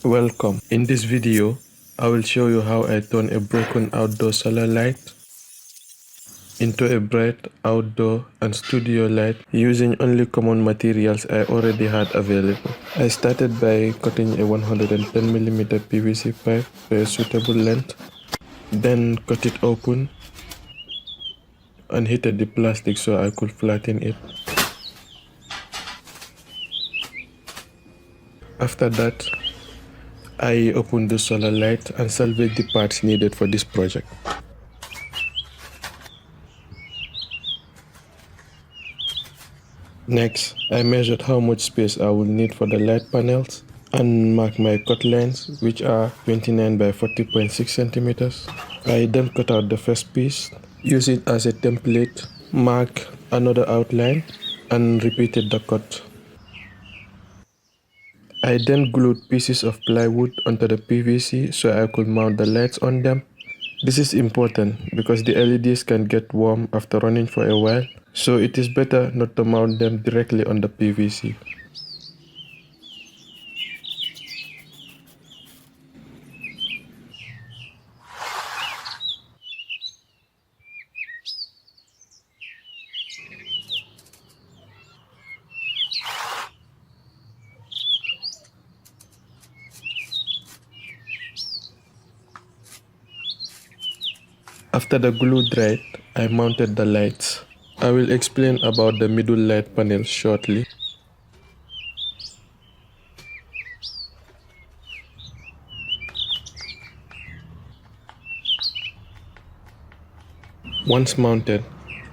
Welcome. In this video, I will show you how I turn a broken outdoor solar light into a bright outdoor and studio light using only common materials I already had available. I started by cutting a 110mm PVC pipe to a suitable length, then cut it open and heated the plastic so I could flatten it. After that, I opened the solar light and salvaged the parts needed for this project. Next, I measured how much space I will need for the light panels and marked my cut lines, which are 29 by 40.6 centimeters. I then cut out the first piece, use it as a template, mark another outline, and repeated the cut. I then glued pieces of plywood onto the PVC so I could mount the lights on them. This is important because the LEDs can get warm after running for a while, so it is better not to mount them directly on the PVC. After the glue dried, I mounted the lights. I will explain about the middle light panel shortly. Once mounted,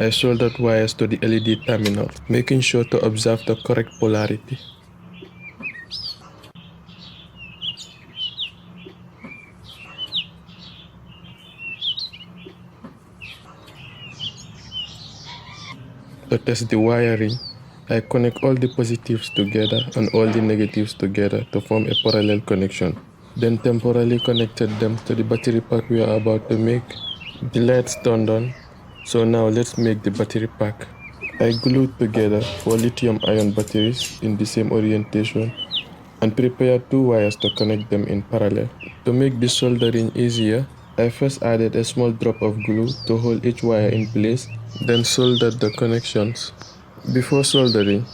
I soldered wires to the LED terminal, making sure to observe the correct polarity. To test the wiring, I connect all the positives together and all the negatives together to form a parallel connection. Then temporarily connected them to the battery pack we are about to make. The lights turned on, so now let's make the battery pack. I glued together 4 lithium-ion batteries in the same orientation and prepared 2 wires to connect them in parallel. To make the soldering easier, I first added a small drop of glue to hold each wire in place, then soldered the connections. Before soldering,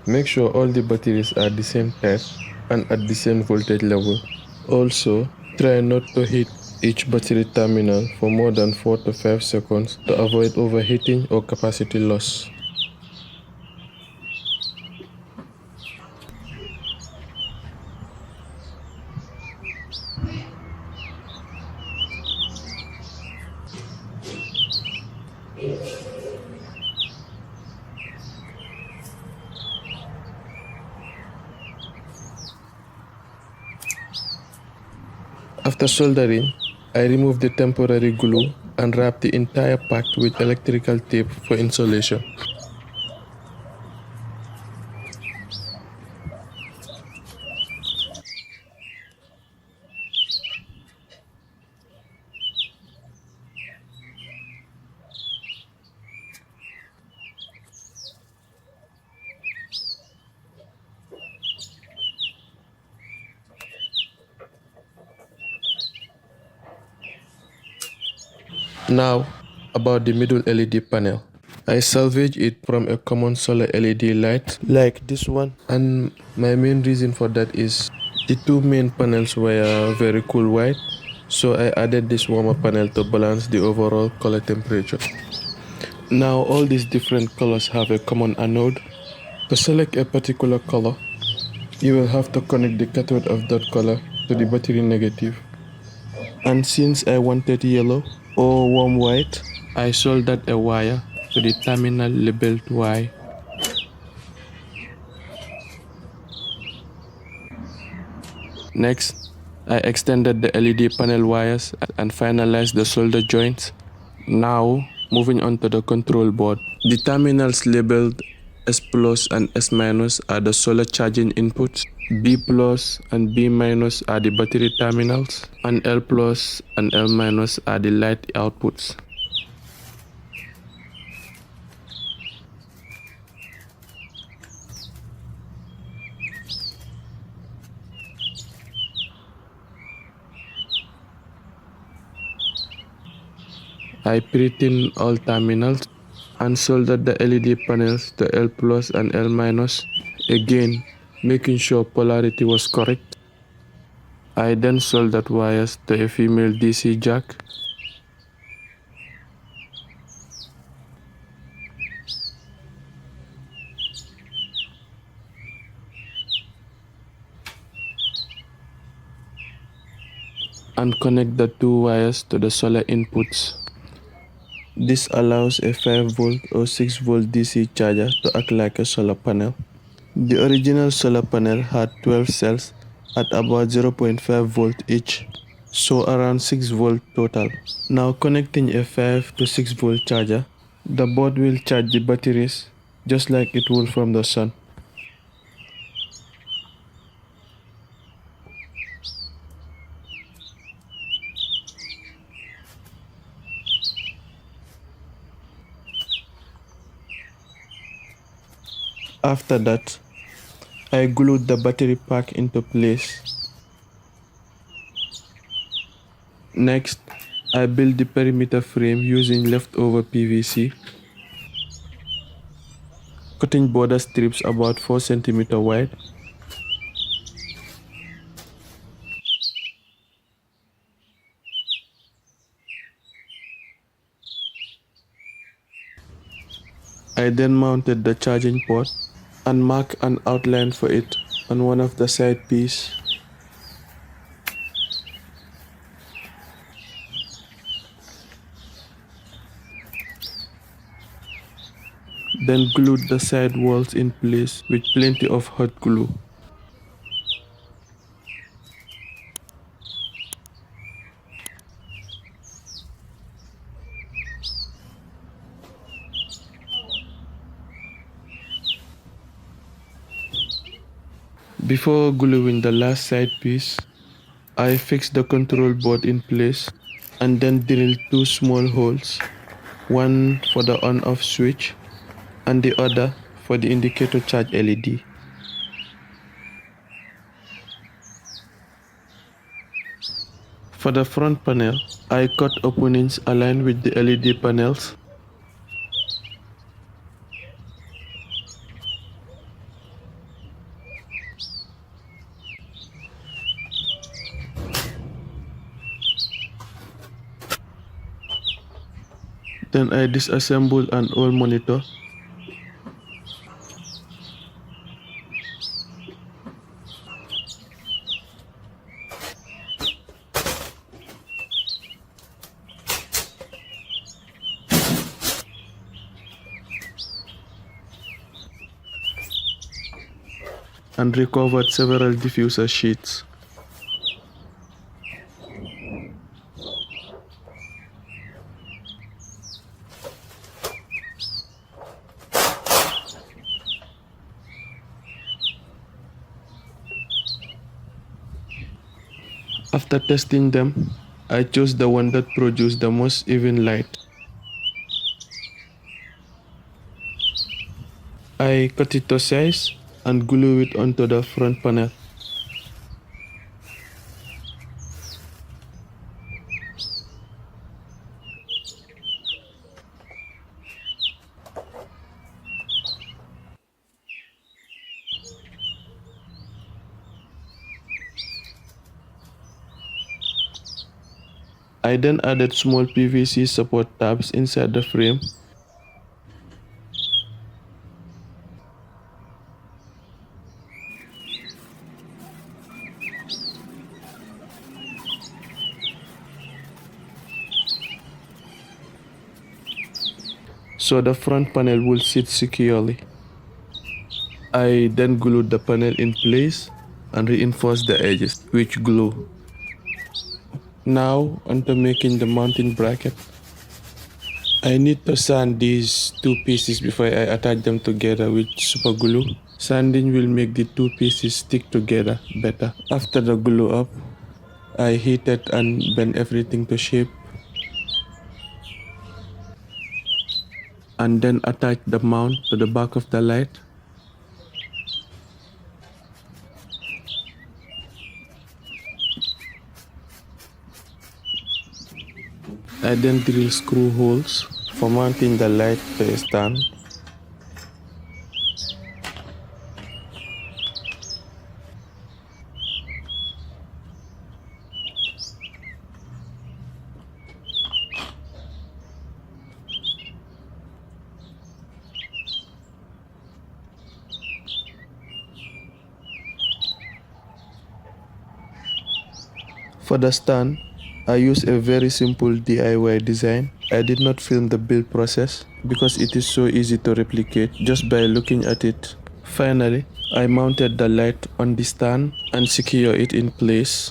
make sure all the batteries are the same type and at the same voltage level. Also, try not to heat each battery terminal for more than 4 to 5 seconds to avoid overheating or capacity loss. After soldering, I removed the temporary glue and wrapped the entire pack with electrical tape for insulation. Now, about the middle LED panel. I salvaged it from a common solar LED light like this one, and my main reason for that is the 2 main panels were very cool white, so I added this warmer panel to balance the overall color temperature. Now all these different colors have a common anode. To select a particular color, you will have to connect the cathode of that color to the battery negative. And since I wanted yellow or warm white, I soldered a wire to the terminal labeled Y. Next, I extended the LED panel wires and finalized the solder joints. Now, moving on to the control board. The terminals labeled S plus and S minus are the solar charging inputs. B plus and B minus are the battery terminals, and L plus and L minus are the light outputs. I pre-tin all terminals and soldered the LED panels to L plus and L minus, again making sure polarity was correct. I then soldered wires to a female DC jack. And connect the two wires to the solar inputs. This allows a 5V or 6V DC charger to act like a solar panel. The original solar panel had 12 cells at about 0.5V each, so around 6V total. Now connecting a 5 to 6V charger, the board will charge the batteries just like it would from the sun. After that, I glued the battery pack into place. Next, I built the perimeter frame using leftover PVC, cutting border strips about 4 cm wide. I then mounted the charging port and marked an outline for it on one of the side pieces. Then glued the side walls in place with plenty of hot glue. Before gluing the last side piece, I fixed the control board in place and then drilled two small holes, one for the on-off switch and the other for the indicator charge LED. For the front panel, I cut openings aligned with the LED panels. Then I disassembled an old monitor and recovered several diffuser sheets. After testing them, I chose the one that produced the most even light. I cut it to size and glue it onto the front panel. I then added small PVC support tabs inside the frame. So the front panel will sit securely. I then glued the panel in place and reinforced the edges with glue. Now onto making the mounting bracket. I need to sand these two pieces before I attach them together with super glue. Sanding will make the two pieces stick together better. After the glue up, I heated and bent everything to shape and then attach the mount to the back of the light. I then drill screw holes for mounting the light to a stand. For the stand, I use a very simple DIY design. I did not film the build process because it is so easy to replicate just by looking at it. Finally, I mounted the light on the stand and secure it in place.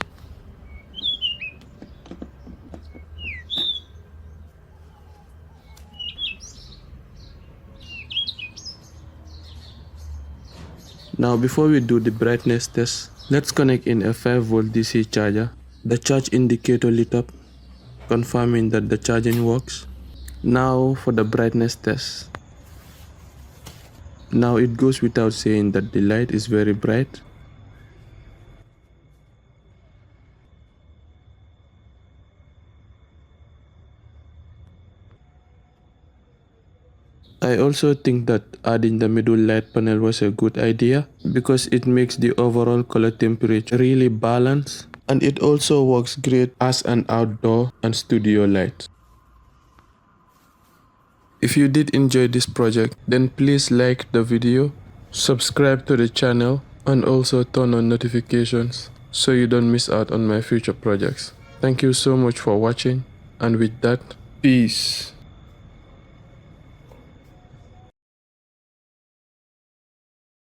Now before we do the brightness test, let's connect in a 5V DC charger. The charge indicator lit up, confirming that the charging works. Now for the brightness test. Now it goes without saying that the light is very bright. I also think that adding the middle light panel was a good idea because it makes the overall color temperature really balanced, and it also works great as an outdoor and studio light. If you did enjoy this project, then please like the video, subscribe to the channel, and also turn on notifications so you don't miss out on my future projects. Thank you so much for watching, and with that, peace.